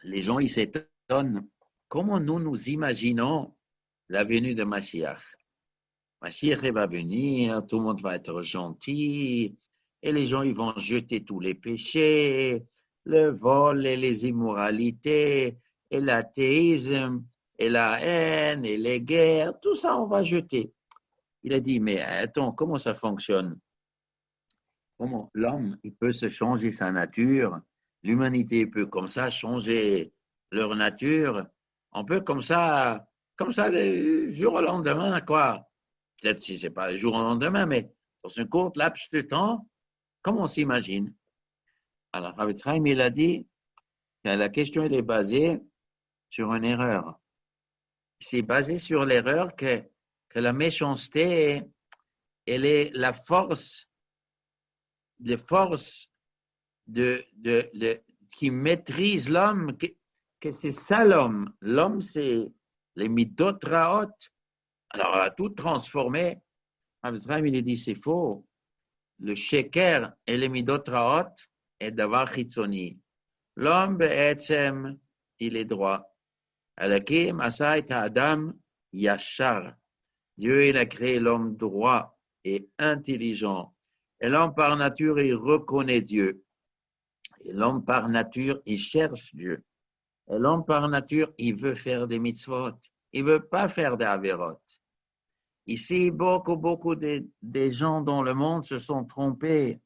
les gens ils s'étonnent, comment nous imaginons la venue de Mashiach. Mashiach va venir, tout le monde va être gentil, et les gens ils vont jeter tous les péchés, le vol et les immoralités, et l'athéisme, et la haine, et les guerres, tout ça on va jeter. Il a dit, mais attends, comment ça fonctionne? Comment l'homme, il peut se changer sa nature, l'humanité peut comme ça changer leur nature, on peut comme ça du jour au lendemain, quoi. Peut-être si ce n'est pas du jour au lendemain, mais dans un court laps de temps, comme on s'imagine. Alors, Chavetz Chaim, il a dit que la question elle est basée sur une erreur. C'est basé sur l'erreur que la méchanceté, elle est la force qui maîtrise l'homme, que c'est ça l'homme. L'homme, c'est les midot raot. Alors, on a tout transformé. Il dit, c'est faux. Le sheker et les midot raot est d'avoir chitzoni. L'homme, il est droit. Alakim asait Adam yashar. Dieu, il a créé l'homme droit et intelligent. Et l'homme par nature, il reconnaît Dieu. Et l'homme par nature, il cherche Dieu. Et l'homme par nature, il veut faire des mitzvot. Il ne veut pas faire des averot. Ici, beaucoup de gens dans le monde se sont trompés.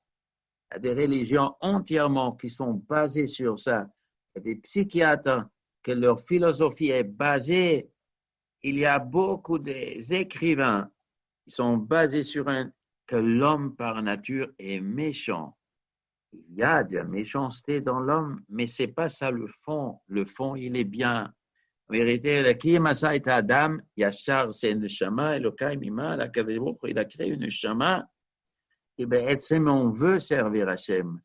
Il y a des religions entièrement qui sont basées sur ça. Il y a des psychiatres que leur philosophie est basée. Il y a beaucoup d'écrivains qui sont basés sur que l'homme par nature est méchant. Il y a de la méchanceté dans l'homme, mais ce n'est pas ça le fond. Le fond, il est bien. vérité, le qui masa et Adam, Yachar, c'est une neshama, Elokai mima, la Kadesh il a créé une neshama, et bien, on veut servir Hachem.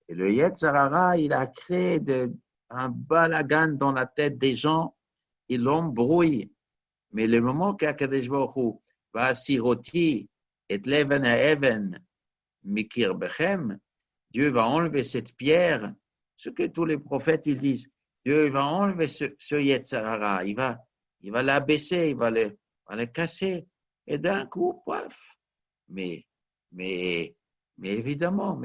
Et le Yetzer Hara, il a créé un balagan dans la tête des gens, il l'embrouille. Mais le moment qu'Akadesh Baruch Hu va siroti et leven à even mikir bechem, Dieu va enlever cette pierre, ce que tous les prophètes ils disent. Dieu va enlever ce Yetzer Hara, il va l'abaisser, il va le casser. Et d'un coup, paf. Mais évidemment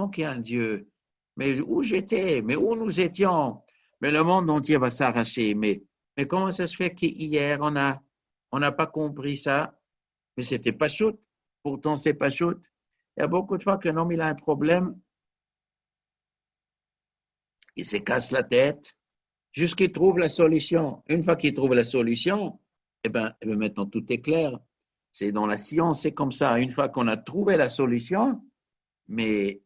qu'il y a un Dieu. Mais où j'étais? Mais où nous étions? Mais le monde entier va s'arracher. Mais comment ça se fait qu'hier, on n'a pas compris ça? Mais c'était pas shoot. Pourtant, c'est pas shoot. Il y a beaucoup de fois qu'un homme il a un problème, il se casse la tête, jusqu'il trouve la solution. Une fois qu'il trouve la solution, eh ben, maintenant tout est clair. C'est dans la science, c'est comme ça. Une fois qu'on a trouvé la solution, mais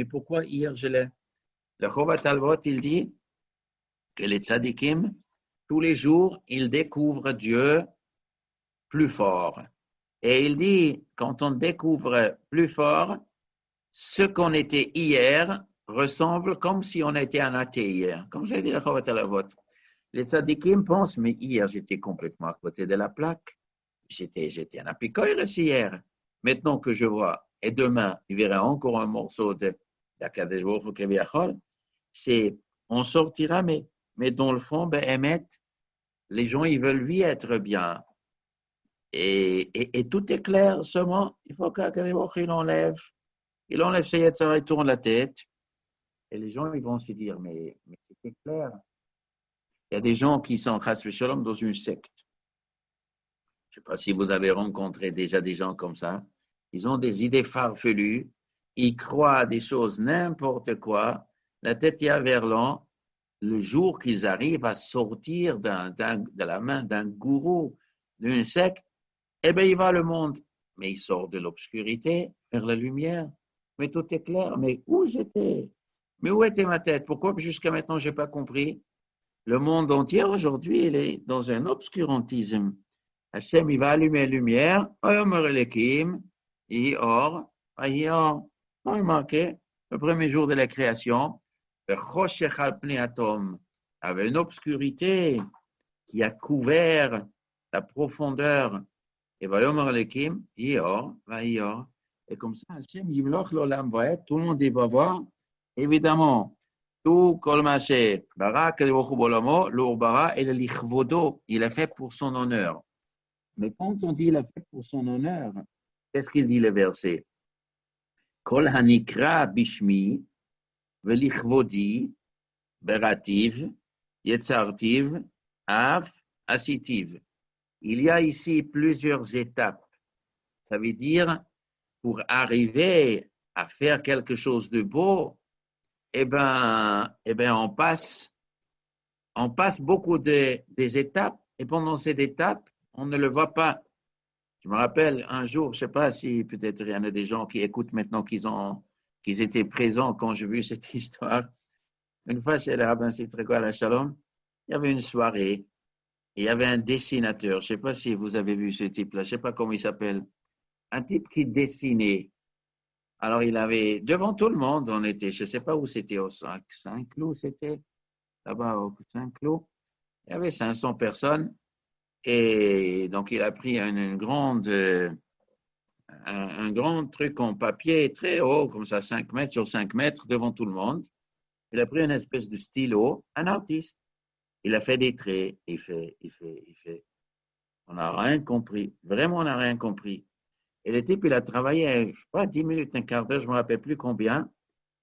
pourquoi hier je l'ai? Le Chovat Alvot, il dit que les tzadikim, tous les jours, ils découvrent Dieu plus fort. Et il dit, quand on découvre plus fort, ce qu'on était hier ressemble comme si on était un athée hier. Comme je l'ai dit le Chovat Alvot. Les tzadikim pensent, mais hier, j'étais complètement à côté de la plaque. J'étais un apikoïres hier. Maintenant que je vois, et demain, il verra encore un morceau d'Akadesh Baruch Hu Keviachol, c'est, on sortira, mais dans le fond, Emet, les gens, ils veulent lui être bien. Et tout est clair, seulement, il faut qu'Akadesh Baruch Hu, il enlève ses Yetzirah, il tourne la tête, et les gens, ils vont se dire, mais c'était clair. Il y a des gens qui sont chas v'shalom dans une secte. Je ne sais pas si vous avez rencontré déjà des gens comme ça. Ils ont des idées farfelues. Ils croient à des choses n'importe quoi. La tête est à verlan. Le jour qu'ils arrivent à sortir de la main d'un gourou, d'une secte, eh bien, il va le monde. Mais il sort de l'obscurité vers la lumière. Mais tout est clair. Mais où j'étais? Mais où était ma tête? Pourquoi jusqu'à maintenant, je n'ai pas compris? Le monde entier, aujourd'hui, il est dans un obscurantisme. Hachem, il va allumer la lumière, Ior, on a remarqué, le premier jour de la création, avait une obscurité qui a couvert la profondeur. Et Ior, et comme ça, Hachem, tout le monde il va voir, évidemment, tout Kolmaché, Barak, l'Urbara et le Lichvodo, il a fait pour son honneur. Mais quand on dit il a fait pour son honneur, qu'est-ce qu'il dit le verset? Kol hanikra bishmi, velichvodi, berativ, yetzartiv, av, asitiv. Il y a ici plusieurs étapes. Ça veut dire, pour arriver à faire quelque chose de beau, eh ben, on passe beaucoup des étapes, et pendant ces étapes, on ne le voit pas. Je me rappelle un jour, je ne sais pas si peut-être il y en a des gens qui écoutent maintenant qu'ils étaient présents quand j'ai vu cette histoire. Une fois chez le rabbin Sitreko à la Shalom, il y avait une soirée, et il y avait un dessinateur. Je ne sais pas si vous avez vu ce type-là, je ne sais pas comment il s'appelle. Un type qui dessinait. Alors il avait, devant tout le monde, on était, je ne sais pas où c'était, au Saint-Cloud, c'était là-bas au Saint-Cloud. Il y avait 500 personnes. Et donc, il a pris un grand truc en papier très haut, comme ça, 5 mètres sur 5 mètres, devant tout le monde. Il a pris une espèce de stylo, un artiste. Il a fait des traits, il fait. On n'a rien compris. Vraiment, on n'a rien compris. Et le type, il a travaillé, je ne sais pas, 10 minutes, un quart d'heure, je ne me rappelle plus combien.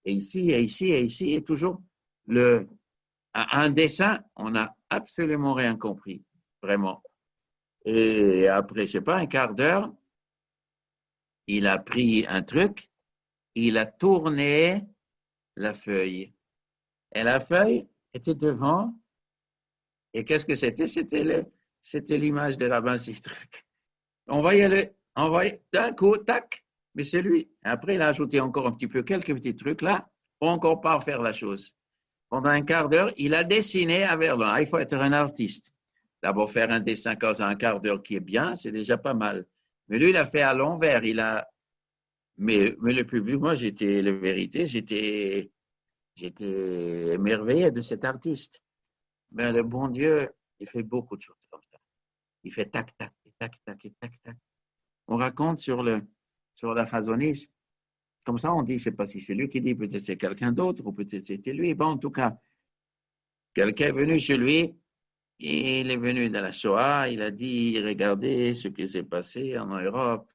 Et ici, et toujours un dessin, on n'a absolument rien compris. Vraiment. Et après, je ne sais pas, un quart d'heure, il a pris un truc, il a tourné la feuille. Et la feuille était devant. Et qu'est-ce que c'était? C'était l'image de Rabbin Sitrek. On voyait d'un coup, tac, mais c'est lui. Après, il a ajouté encore un petit peu quelques petits trucs là, pour encore pas faire la chose. Pendant un quart d'heure, il a dessiné à Verlan. Ah, il faut être un artiste. D'abord, faire un dessin comme ça, un quart d'heure qui est bien, c'est déjà pas mal. Mais lui, il a fait à l'envers. Mais le public, moi, la vérité, j'étais émerveillé de cet artiste. Mais le bon Dieu, il fait beaucoup de choses comme ça. Il fait tac, tac, tac, tac, tac, tac. On raconte sur la phasoniste. Comme ça, on dit, je ne sais pas si c'est lui qui dit, peut-être c'est quelqu'un d'autre, ou peut-être c'était lui. Bon, en tout cas, quelqu'un est venu chez lui, il est venu de la Shoah, il a dit, regardez ce qui s'est passé en Europe.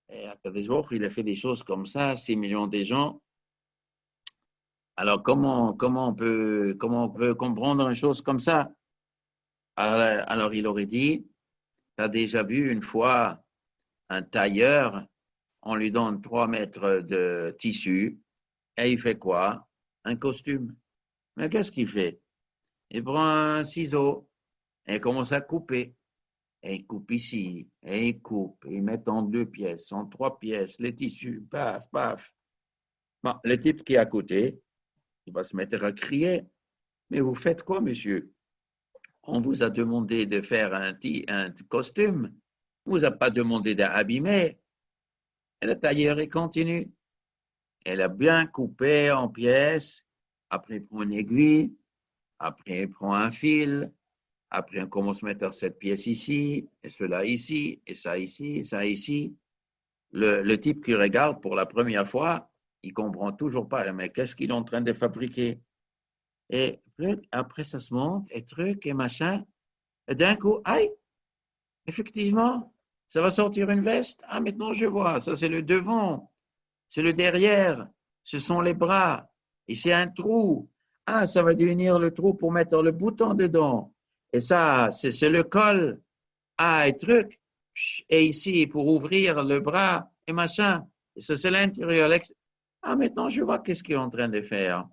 Et après des jours, il a fait des choses comme ça, 6 millions de gens. Alors, comment on peut comprendre une chose comme ça? Alors il aurait dit, tu as déjà vu une fois un tailleur, on lui donne 3 mètres de tissu, et il fait quoi? Un costume. Mais qu'est-ce qu'il fait? Il prend un ciseau et il commence à couper. Et il coupe ici, et il coupe, et il met en 2 pièces, en 3 pièces, les tissus, paf, paf. Bon, le type qui est à côté, il va se mettre à crier. Mais vous faites quoi, monsieur? On vous a demandé de faire un costume. On vous a pas demandé d'abîmer. Et le tailleur, il continue. Elle a bien coupé en pièces. Après, il prend une aiguille. Après, il prend un fil. Après, on commence à mettre cette pièce ici, et cela ici, et ça ici, et ça ici. Le type qui regarde pour la première fois, il comprend toujours pas. Mais qu'est-ce qu'il est en train de fabriquer? Et après, ça se monte, et truc, et machin. Et d'un coup, aïe, effectivement, ça va sortir une veste. Ah, maintenant je vois, ça c'est le devant, c'est le derrière, ce sont les bras, et c'est un trou. Ah, ça va devenir le trou pour mettre le bouton dedans. Et ça, c'est le col. Ah, et truc. Et ici, pour ouvrir le bras, et machin. Et ça, c'est l'intérieur. Ah, maintenant je vois qu'est-ce qu'il est en train de faire.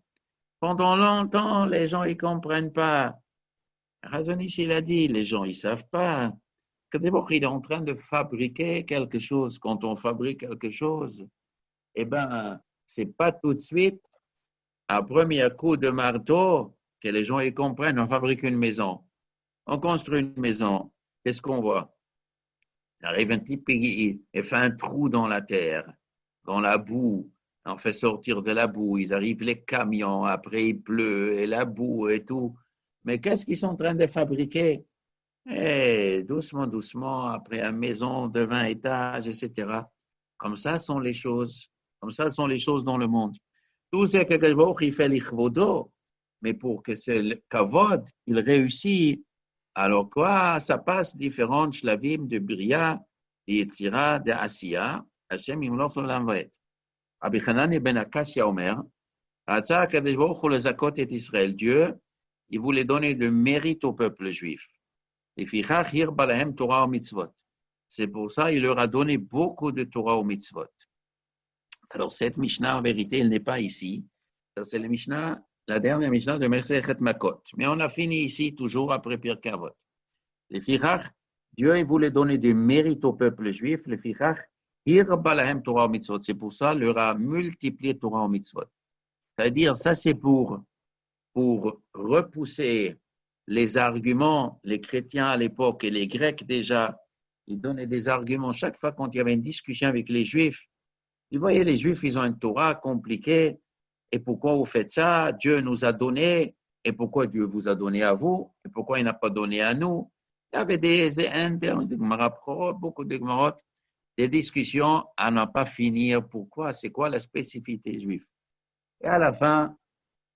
Pendant longtemps, les gens ne comprennent pas. Razonich, il a dit, les gens, ils ne savent pas. Que d'abord, il est en train de fabriquer quelque chose. Quand on fabrique quelque chose, eh ben, c'est pas tout de suite, à premier coup de marteau, que les gens ils comprennent. On fabrique une maison. On construit une maison. Qu'est-ce qu'on voit? Il arrive un type et fait un trou dans la terre, dans la boue. On fait sortir de la boue. Ils arrivent les camions. Après, il pleut et la boue et tout. Mais qu'est-ce qu'ils sont en train de fabriquer? Et doucement, doucement, après une maison de 20 étages, etc. Comme ça sont les choses. Comme ça sont les choses dans le monde. Tout ce que Baruch il fait l'ichvodo, mais pour que ce kavod, il réussit, alors quoi, ça passe différentes shlavim de Bria, de Yetzira, de Asiya, Hashem yimloch l'olam va'et. Rabbi Hanan ben Akashia Omer, Ratza HaKadosh Baruch Hu lezakot et Israël, Dieu, il voulait donner le mérite au peuple juif. C'est pour ça qu'il leur a donné beaucoup de Torah au mitzvot. Alors, cette Mishnah, en vérité, elle n'est pas ici. C'est la Mishnah, la dernière Mishnah de Masechet Makot. Mais on a fini ici, toujours après Pirkei Avot. Les Fichach, Dieu il voulait donner du mérite au peuple juif. Les Fichach, Hirba lahem Torah au mitzvot. C'est pour ça qu'il leur a multiplié Torah au mitzvot. C'est-à-dire, ça c'est pour repousser les arguments, les chrétiens à l'époque et les Grecs déjà, ils donnaient des arguments chaque fois quand il y avait une discussion avec les Juifs. Ils voyaient les Juifs, ils ont une Torah compliquée. Et pourquoi vous faites ça? Dieu nous a donné. Et pourquoi Dieu vous a donné à vous? Et pourquoi il n'a pas donné à nous? Il y avait beaucoup de Gemarot, des discussions à ne pas finir. Pourquoi? C'est quoi la spécificité juive? Et à la fin,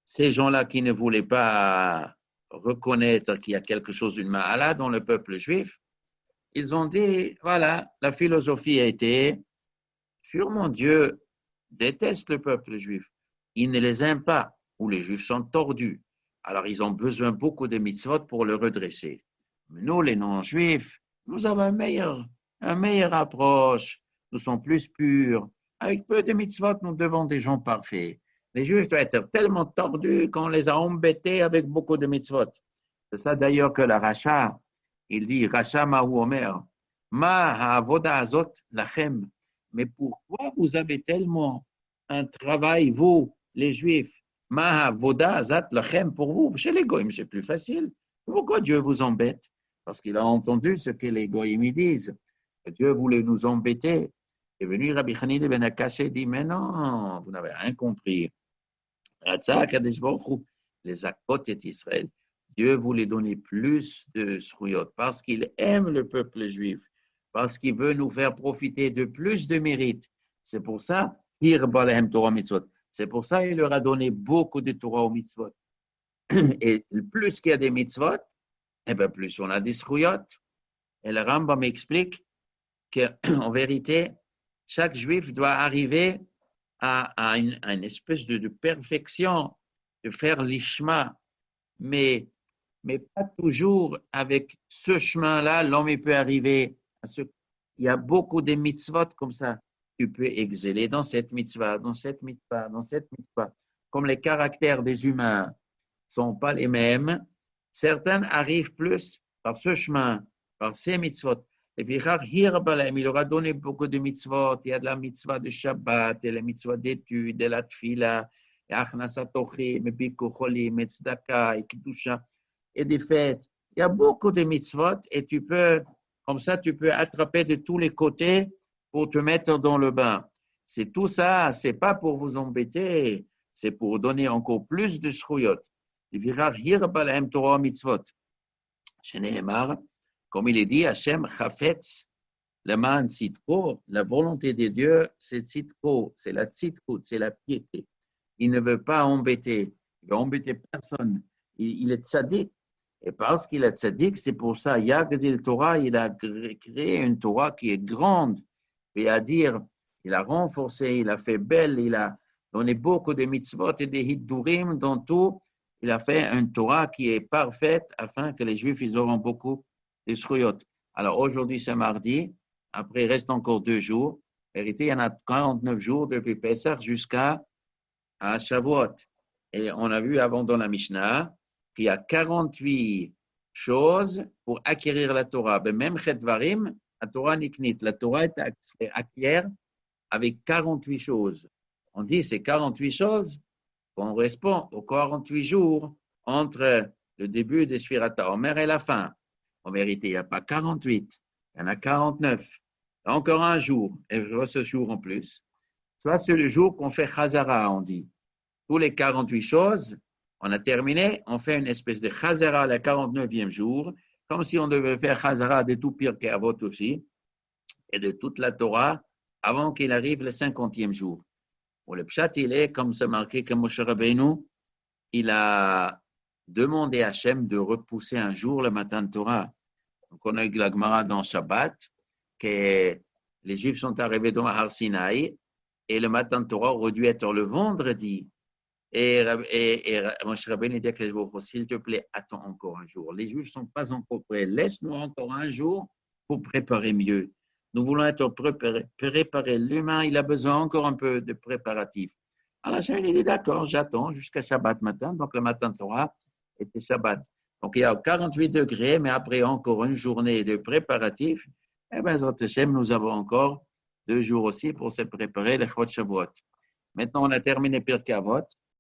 ces gens-là qui ne voulaient pas reconnaître qu'il y a quelque chose d'une ma'ala dans le peuple juif, ils ont dit, voilà, la philosophie a été, sûrement Dieu déteste le peuple juif. Il ne les aime pas, ou les juifs sont tordus. Alors ils ont besoin beaucoup de mitzvot pour le redresser. Mais nous, les non-juifs, nous avons une meilleure approche. Nous sommes plus purs. Avec peu de mitzvot, nous devons des gens parfaits. Les Juifs doivent être tellement tordus qu'on les a embêtés avec beaucoup de mitzvot. C'est ça d'ailleurs que la Racha, il dit, Racha Mahu Omer, Ma ha'avoda azot lachem. Mais pourquoi vous avez tellement un travail, vous, les Juifs, Ma voda azat lachem pour vous. Chez les goïms, c'est plus facile. Pourquoi Dieu vous embête? Parce qu'il a entendu ce que les goïms disent. Dieu voulait nous embêter. Et venu Rabbi Hanine ben Akash et dit, mais non, vous n'avez rien compris. Les Akot et Israël. Dieu voulait donner plus de srouyot parce qu'il aime le peuple juif, parce qu'il veut nous faire profiter de plus de mérite. C'est pour ça, c'est pour ça qu'il leur a donné beaucoup de Torah aux mitzvot. Et plus qu'il y a des mitzvot, eh bien plus on a des srouyot. Et le Rambam explique qu'en vérité, chaque juif doit arriver à une espèce de perfection, de faire l'ishma, mais pas toujours avec ce chemin-là, l'homme peut arriver à ce. Il y a beaucoup de mitzvot comme ça. Tu peux exceller dans cette mitzvah, dans cette mitzvah, dans cette mitzvah. Comme les caractères des humains ne sont pas les mêmes, certains arrivent plus par ce chemin, par ces mitzvot. Et il aura donné beaucoup de mitzvot. Il y a de la mitzvah de Shabbat, et la mitzvah d'études, et la tfila, et achnasat ochim, et bikuch cholim, et tzedaka, et kiddusha, et des fêtes. Il y a beaucoup de mitzvot et tu peux, comme ça, tu peux attraper de tous les côtés pour te mettre dans le bain. C'est tout ça, c'est pas pour vous embêter, c'est pour donner encore plus de shrouyot. Comme il est dit, Hashem chafetz leman tzidko, la volonté de Dieu, c'est tzidko, c'est la tzidkout, c'est la piété. Il ne veut pas embêter, il ne veut embêter personne. Il est tzaddik. Et parce qu'il est tzaddik, c'est pour ça, Yagdil Torah, il a créé une Torah qui est grande. Et à dire, il a renforcé, il a fait belle, il a donné beaucoup de mitzvot et de hiddurim dans tout. Il a fait une Torah qui est parfaite afin que les Juifs, ils auront beaucoup de shruyot. Alors aujourd'hui, c'est mardi. Après, il reste encore 2 jours. En vérité, il y en a 49 jours depuis Pessah jusqu'à Shavuot. Et on a vu avant dans la Mishnah qu'il y a 48 choses pour acquérir la Torah. Mais même Chetvarim, la Torah niknit. La Torah est acquiert avec 48 choses. On dit ces 48 choses correspondent aux 48 jours entre le début de Sfirat HaOmer et la fin. En vérité, il n'y a pas 48, il y en a 49. Encore un jour, et ce jour en plus. Soit c'est le jour qu'on fait Chazara, on dit. Tous les 48 choses, on a terminé, on fait une espèce de Chazara le 49e jour, comme si on devait faire Chazara de tout pire qu'Avot aussi, et de toute la Torah, avant qu'il arrive le 50e jour. Bon, le pshat, il est, comme c'est marqué que Moshe Rabbeinu, il a demandé à Hachem de repousser un jour le matin de Torah. Donc, on a eu la Gemara dans Shabbat, que les Juifs sont arrivés dans Har Sinaï, et le matin de Torah aurait dû être le vendredi. Et Moshe Rabbeinu dit que s'il te plaît, attends encore un jour. Les Juifs ne sont pas encore prêts. Laisse-nous encore un jour pour préparer mieux. Nous voulons être préparés. L'humain, il a besoin encore un peu de préparatifs. Alors, Hachem, il dit d'accord, j'attends jusqu'à Shabbat matin. Donc, le matin de Torah était Shabbat. Donc, il y a 48 degrés, mais après encore une journée de préparatifs, eh bien, Hachem, nous avons encore 2 jours aussi pour se préparer le Chot Shavuot. Maintenant, on a terminé Pirkei Avot.